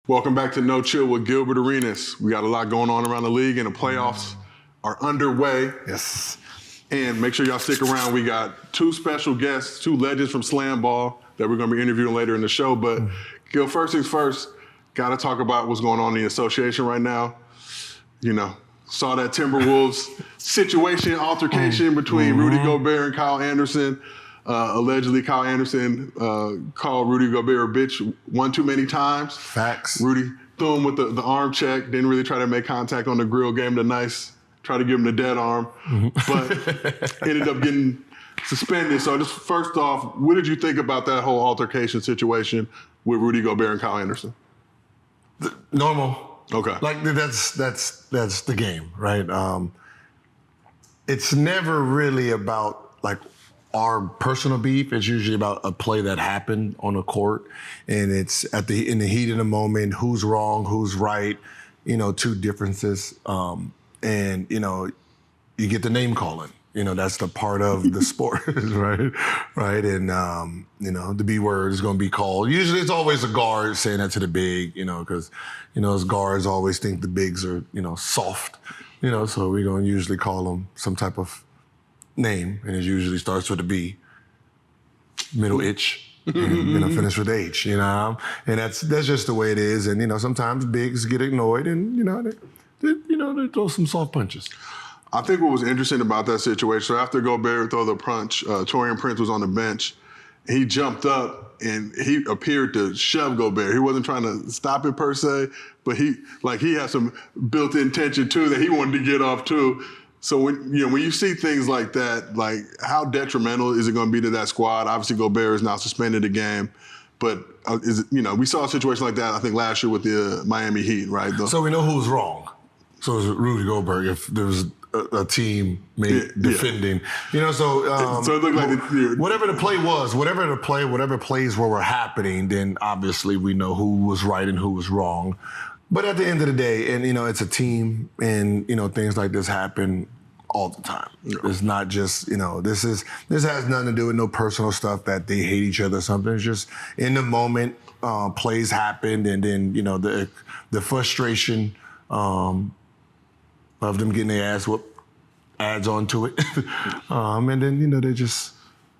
Welcome back to No Chill with Gilbert Arenas. We got a lot going on around the league, and the playoffs are underway. Yes. And make sure y'all stick around. We got two special guests, two legends from Slam Ball that we're going to be interviewing later in the show. But Gil, first things first, got to talk about what's going on in the association right now. You know, saw that Timberwolves situation, altercation between Rudy Gobert and Kyle Anderson. Allegedly, Kyle Anderson called Rudy Gobert a bitch one too many times. Facts. Rudy threw him with the arm check, didn't really try to make contact on the grill, gave him the nice, try to give him the dead arm, but ended up getting suspended. So just first off, what did you think about that whole altercation situation with Rudy Gobert and Kyle Anderson? Normal. Okay. Like that's the game, right? It's never really about like our personal beef. It's usually about a play that happened on a court, and it's in the heat of the moment, who's wrong, who's right, two differences. And, you get the name calling. That's the part of the sport, right? Right. And, the B word is going to be called. Usually it's always a guard saying that to the big, because, as guards always think the bigs are, soft, so we're going to usually call them some type of name, and it usually starts with a B, middle itch, and finish with H, and that's just the way it is. And sometimes bigs get ignored, and they throw some soft punches. I think what was interesting about that situation, so after Gobert threw the punch, Taurean Prince was on the bench. He jumped up and he appeared to shove Gobert. He wasn't trying to stop it per se, but he had some built-in tension too that he wanted to get off too. So when you see things like that, like how detrimental is it going to be to that squad? Obviously, Gobert is now suspended a game, but we saw a situation like that I think last year with the Miami Heat, right? So we know who's wrong. So it was Rudy Gobert if there was a team defending, so it looked like whatever plays were happening, then obviously we know who was right and who was wrong. But at the end of the day, and it's a team, and things like this happen all the time. Yeah. It's not just this has nothing to do with no personal stuff that they hate each other or something. It's just in the moment, plays happened, and then the frustration of them getting their ass whooped adds on to it, and then they just.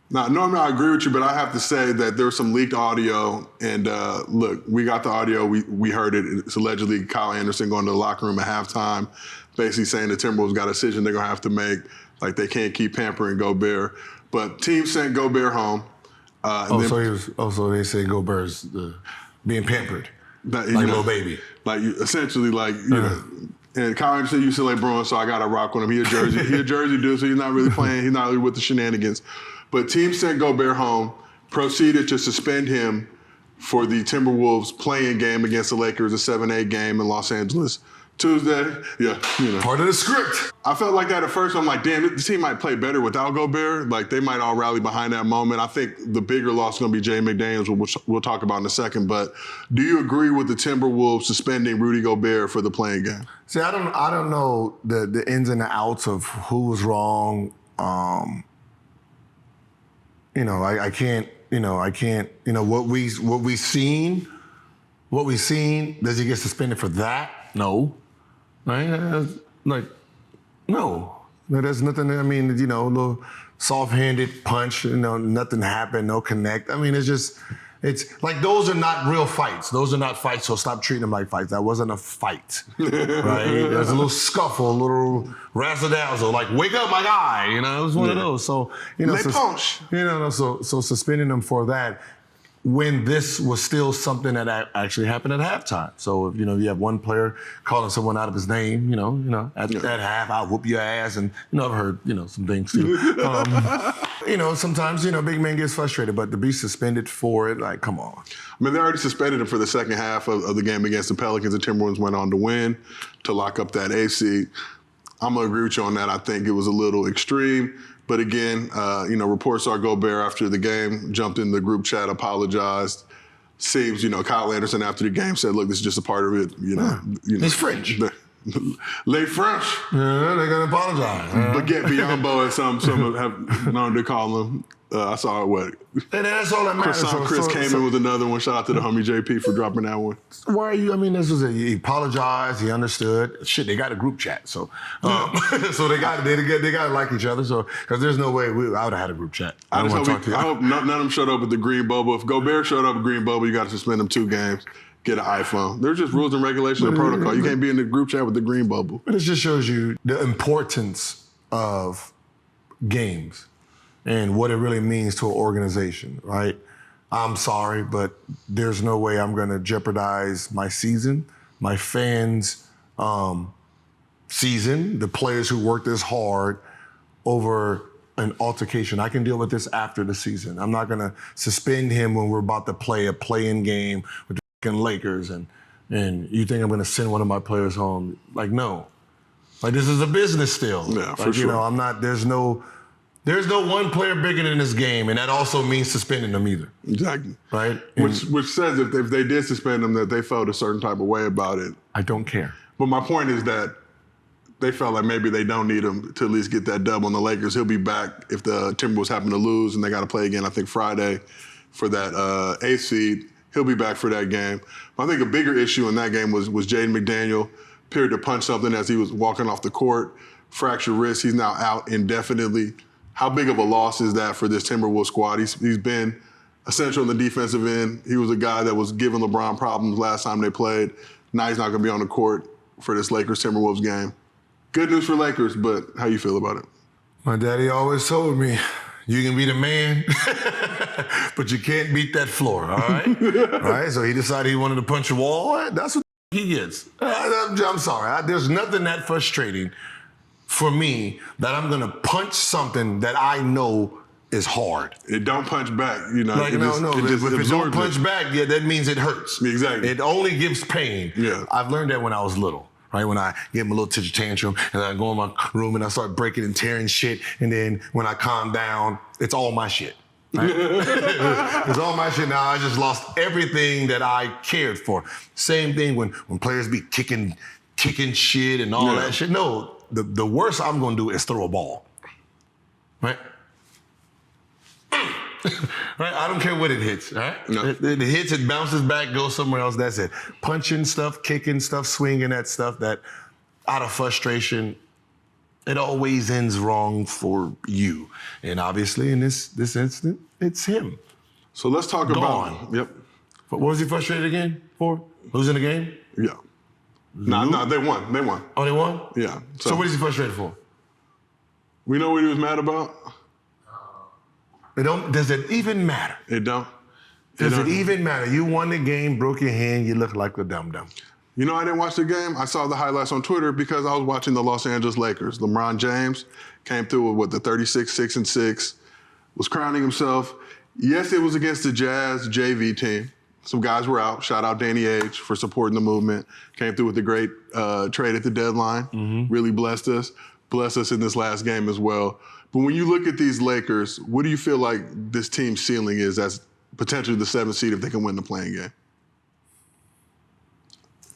Now, normally I agree with you, but I have to say that there's some leaked audio, and look, we got the audio, we heard it. It's allegedly Kyle Anderson going to the locker room at halftime, basically saying the Timberwolves got a decision they're going to have to make, like they can't keep pampering Gobert. But team sent Gobert home. So they say Gobert's being pampered, like little baby. Like essentially, and Kyle Anderson, UCLA Bruins, so I got to rock with him. He a Jersey dude, so he's not really playing. He's not really with the shenanigans. But team sent Gobert home, proceeded to suspend him for the Timberwolves playing game against the Lakers, a 7-8 game in Los Angeles Tuesday. Yeah, Part of the script. I felt like that at first. I'm like, damn, the team might play better without Gobert. Like, they might all rally behind that moment. I think the bigger loss is going to be Jay McDaniels, which we'll talk about in a second. But do you agree with the Timberwolves suspending Rudy Gobert for the playing game? See, I don't know the ins and the outs of who was wrong. I can't, what we seen, does he get suspended for that? No. Right? No. There's nothing, a little soft-handed punch, nothing happened, no connect. It's like those are not real fights. Those are not fights, so stop treating them like fights. That wasn't a fight, right? There's a little scuffle, a little razzle-dazzle, like, wake up, my guy, it was one of those. So, so suspending them for that when this was still something that actually happened at halftime. So, if you have one player calling someone out of his name, at half, I'll whoop your ass. And, I've heard, some things too. Sometimes, big man gets frustrated, but to be suspended for it, like, come on. They already suspended him for the second half of the game against the Pelicans. The Timberwolves went on to win to lock up that A seed. I'm going to agree with you on that. I think it was a little extreme. But again, reports are Gobert after the game jumped in the group chat, apologized. Seems, Kyle Anderson after the game said, look, this is just a part of it. It's fringe. Les French. Yeah, they're gonna apologize. Baguette Biombo, as some have known to call him. I saw what. And that's all that matters. Croissant Chris came in with another one. Shout out to the homie JP for dropping that one. Why are you? I mean, this was he apologized. He understood. Shit, they got a group chat, so so they got to like each other. So because there's no way I would have had a group chat. I hope none of them showed up with the green bubble. If Gobert showed up with green bubble, you got to suspend him 2 games. Get an iPhone. There's just rules and regulations and protocol. You can't be in the group chat with the green bubble. But it just shows you the importance of games and what it really means to an organization, right? I'm sorry, but there's no way I'm going to jeopardize my season, my fans' season, the players who worked this hard over an altercation. I can deal with this after the season. I'm not going to suspend him when we're about to play a play-in game with the Lakers and you think I'm going to send one of my players home. Like, no. Like, this is a business still. Yeah, for sure. You know, I'm not, there's no one player bigger than this game, and that also means suspending them either. Exactly. Right? Which says if they did suspend him, that they felt a certain type of way about it. I don't care. But my point is that they felt like maybe they don't need him to at least get that dub on the Lakers. He'll be back if the Timberwolves happen to lose and they got to play again, I think, Friday for that 8th seed. He'll be back for that game. But I think a bigger issue in that game was Jaden McDaniel appeared to punch something as he was walking off the court, fractured wrist. He's now out indefinitely. How big of a loss is that for this Timberwolves squad? He's been essential in the defensive end. He was a guy that was giving LeBron problems last time they played. Now he's not going to be on the court for this Lakers-Timberwolves game. Good news for Lakers, but how you feel about it? My daddy always told me, you can be the man, but you can't beat that floor, all right? All right, so he decided he wanted to punch a wall. That's what he gets. I'm sorry. There's nothing that frustrating for me that I'm going to punch something that I know is hard. It don't punch back, you know. Like, if it don't punch back, yeah, that means it hurts. Exactly. It only gives pain. Yeah. I've learned that when I was little. Right, when I get my little tissue tantrum and I go in my room and I start breaking and tearing shit, and then when I calm down, it's all my shit. Right? It's all my shit now. I just lost everything that I cared for. Same thing when players be kicking shit and all that shit. No, the worst I'm gonna do is throw a ball. Right? Right? I don't care what it hits, right? No. It hits, it bounces back, goes somewhere else, that's it. Punching stuff, kicking stuff, swinging at stuff that out of frustration, it always ends wrong for you. And obviously in this instant, it's him. So let's talk about, yep. What was he frustrated again for? Losing the game? Yeah. No, they won. They won. Oh, they won? Yeah. So what is he frustrated for? We know what he was mad about? Does it even matter? It don't. Does it even matter? You won the game, broke your hand, you look like a dum-dum. You know, I didn't watch the game. I saw the highlights on Twitter because I was watching the Los Angeles Lakers. LeBron James came through with the 36-6-6, was crowning himself. Yes, it was against the Jazz JV team. Some guys were out. Shout out Danny Ainge for supporting the movement. Came through with a great trade at the deadline. Mm-hmm. Really blessed us in this last game as well. But when you look at these Lakers, what do you feel like this team's ceiling is as potentially the 7th seed if they can win the playing game?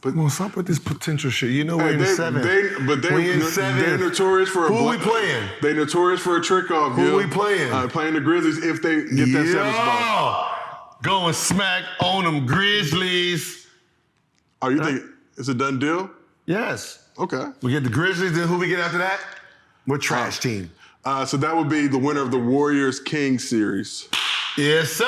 But well, stop with this potential shit. You know we're in 7th. They're notorious for Who we playing? They're notorious for a trick off. Who we playing? Playing the Grizzlies if they get that 7th spot. Going smack on them Grizzlies. Oh, you think it's a done deal? Yes. Okay. We get the Grizzlies, then who we get after that? We're trash team. So that would be the winner of the Warriors-Kings series. Yes, sir.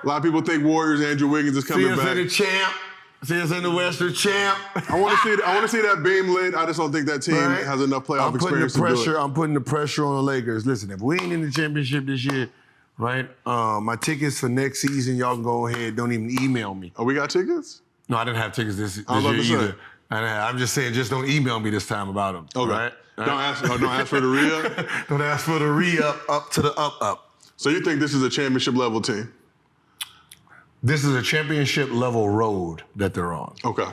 A lot of people think Warriors, Andrew Wiggins is coming back. See us in the champ. See us in the Western champ. I want to see that beam lit. I just don't think that team has enough playoff experience to do it. I'm putting the pressure on the Lakers. Listen, if we ain't in the championship this year, right? My tickets for next season, y'all can go ahead. Don't even email me. Oh, we got tickets? No, I didn't have tickets this year either. I'm just saying, just don't email me this time about them. Okay. Right? Don't ask for the re-up? Don't ask for the re-up, up to the up. So you think this is a championship level team? This is a championship level road that they're on. Okay.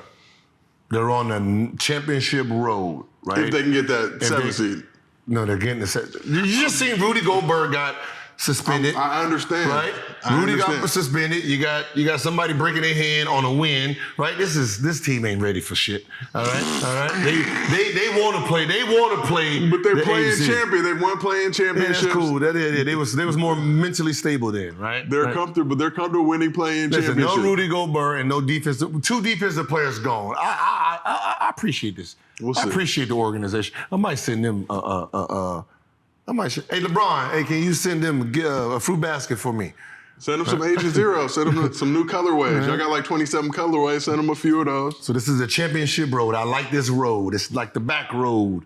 They're on the championship road, right? If they can get that 7th seed. No, they're getting the 7th. You just seen Rudy Gobert got suspended. I understand. Right? I Rudy understand. got suspended. You got somebody breaking their hand on a win. Right? This team ain't ready for shit. All right. They want to play. They want to play. But they're the playing AFC. champion. They won playing championships. Yeah, that's cool. They was more mentally stable then, right? They're right. comfortable. They're comfortable winning playing Listen, championships. no Rudy Gobert and no defense. 2 defensive players gone. I appreciate this. We'll see. I appreciate the organization. I might send them. Hey LeBron. Hey, can you send them a fruit basket for me? Send them some Agent Zero. Send them some new colorways. Y'all got like 27 colorways. Send them a few of those. So this is a championship road. I like this road. It's like the back road,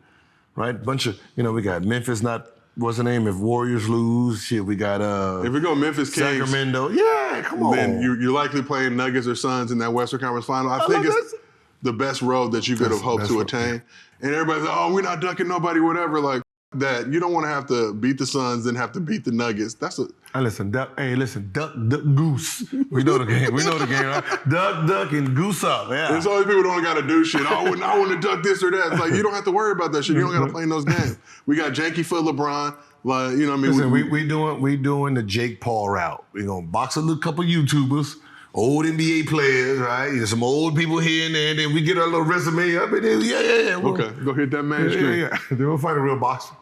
right? Bunch of we got Memphis. What's the name? If Warriors lose, shit, we got If we go Memphis Kings, Sacramento. Yeah, come on. then you're likely playing Nuggets or Suns in that Western Conference Final. I think it's the best road that you could have hoped to attain. And everybody's like, oh, we're not ducking nobody, whatever. Like that. You don't want to have to beat the Suns, then have to beat the Nuggets. That's a Duck, goose. We know the game. Right? Duck, and goose up. Yeah. There's always people that don't got to do shit. I want to duck this or that. It's like, you don't have to worry about that shit. You don't got to play in those games. We got janky foot LeBron. Like, you know what I mean? Listen, we doing the Jake Paul route. We're going to box a little couple YouTubers, old NBA players, right? There's some old people here and there, and then we get our little resume up, and then, Okay, go hit that mainstream. Yeah. Then we'll fight a real boxer.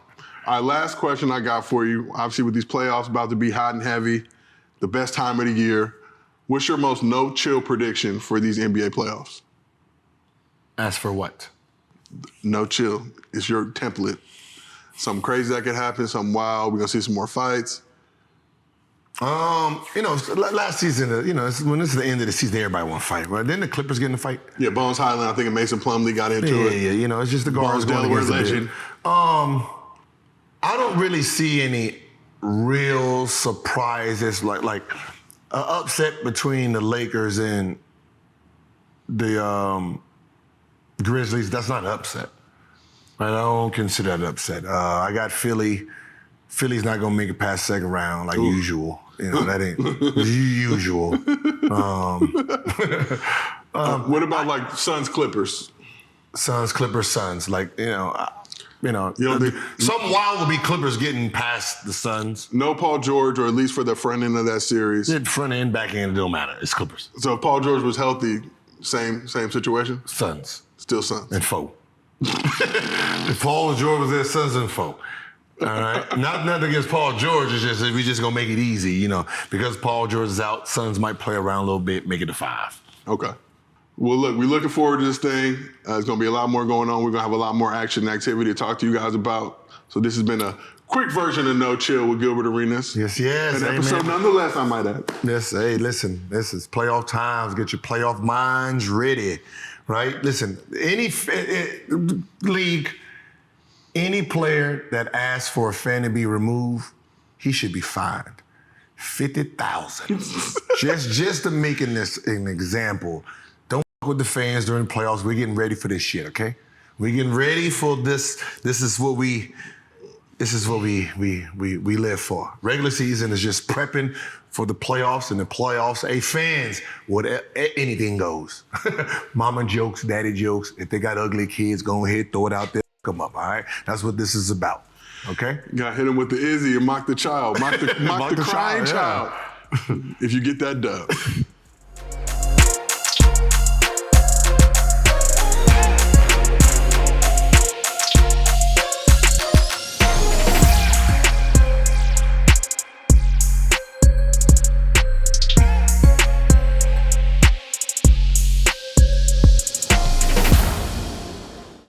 All right, last question I got for you. Obviously, with these playoffs about to be hot and heavy, the best time of the year, what's your most no-chill prediction for these NBA playoffs? As for what? No chill. It's your template. Something crazy that could happen, something wild. We're going to see some more fights. Last season, when this is the end of the season, everybody want to fight, right? Then the Clippers get in the fight. Yeah, Bones Highland, I think Mason Plumlee got into it. Yeah, it's just the guards Bones going Delaware against the legend. big. I don't really see any real surprises, like an upset between the Lakers and the Grizzlies. That's not an upset. Right? I don't consider that an upset. I got Philly. Philly's not gonna make it past second round like usual. That ain't usual. What about like Suns Clippers? Suns, Clippers, Suns. Like, something think- wild will be Clippers getting past the Suns. No Paul George, or at least for the front end of that series. Front end, back end, it don't matter. It's Clippers. So if Paul George was healthy, same situation? Suns. Still Suns. And foe. If Paul George was there, Suns and foe. All right? Nothing against Paul George. It's just we just gonna make it easy, because Paul George is out. Suns might play around a little bit, make it a 5. Okay. Well, look, we're looking forward to this thing. There's going to be a lot more going on. We're going to have a lot more action and activity to talk to you guys about. So this has been a quick version of No Chill with Gilbert Arenas. Yes. An episode nonetheless, I might add. Yes, hey, listen, this is playoff times. Get your playoff minds ready, right? Listen, any league, any player that asks for a fan to be removed, he should be fined $50,000. just to making this an example. Don't fuck with the fans during the playoffs. We're getting ready for this shit, okay? We're getting ready for this. This is what we live for. Regular season is just prepping for the playoffs, and the playoffs, hey, fans, anything goes. Mama jokes, daddy jokes. If they got ugly kids, go ahead, throw it out there, come up, all right? That's what this is about, okay? You got to hit him with the Izzy and mock the child. Mock the crying child. If you get that dub.